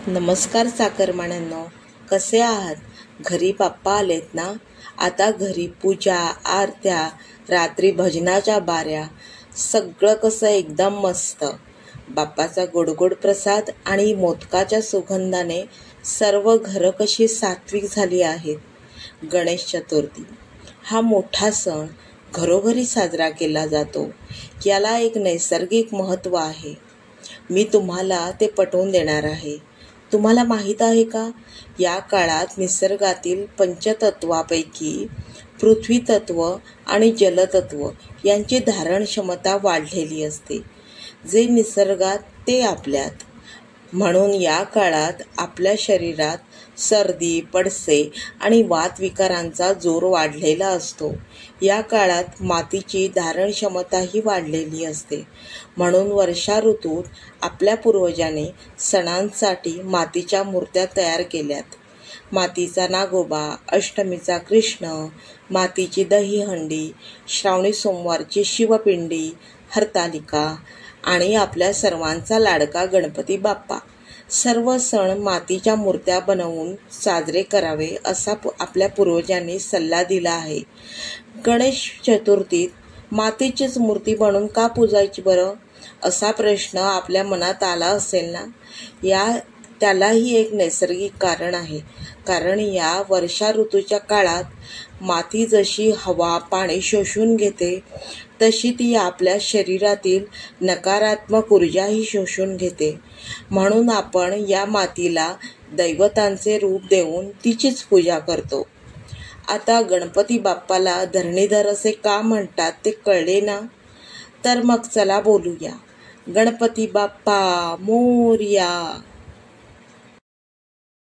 नमस्कार चाकरमान्यांनो, कसे आहात? घरी बाप्पा आलेत ना? आता घरी पूजा, आरत्या, रात्री भजनाच्या बाऱ्या, सगळं कसं एकदम मस्त. बाप्पाचा गोडगोड प्रसाद आणि मोदकाच्या सुगंधाने सर्व घरं कशी सात्विक झाली आहेत. गणेश चतुर्थी हा मोठा सण घरोघरी साजरा केला जातो. याला एक नैसर्गिक महत्त्व आहे. मी तुम्हाला ते पटवून देणार आहे. तुम्हाला माहीत आहे का, या काळात निसर्गातील पंचतत्वापैकी पृथ्वी तत्व आणि जलतत्व यांची धारण क्षमता वाढलेली असते. जे निसर्गात ते आपल्यात. म्हणून या काळात आपल्या शरीरात सर्दी, पडसे आणि वातविकारांचा जोर वाढलेला असतो. या काळात मातीची धारण क्षमताही वाढलेली असते. म्हणून वर्षा ऋतूत आपल्या पूर्वजांनी सणांसाठी मातीच्या मूर्त्या तयार केल्यात. मातीचा नागोबा, अष्टमीचा कृष्ण, मातीची दहीहंडी, श्रावणी सोमवारची शिवपिंडी, हरतालिका आणि आपल्या सर्वांचा लाडका गणपती बाप्पा. सर्व सण मातीच्या मूर्त्या बनवून साजरे करावे असा आपल्या पूर्वजांनी सल्ला दिला आहे. गणेश चतुर्थीत मातीचीच मूर्ती बनवून का पूजायची बरं, असा प्रश्न आपल्या मनात आला असेल ना? त्यालाही एक नैसर्गिक कारण आहे. कारण या वर्षा ऋतूच्या काळात माती जशी हवा, पाणी शोषून घेते, तशी ती आपल्या शरीरातील नकारात्मक ऊर्जाही शोषून घेते. म्हणून आपण या मातीला दैवतांचे रूप देऊन तिचीच पूजा करतो. आता गणपती बाप्पाला धरणीधर असे का म्हणतात ते कळले ना? तर मग चला बोलूया. गणपती बाप्पा मोरया.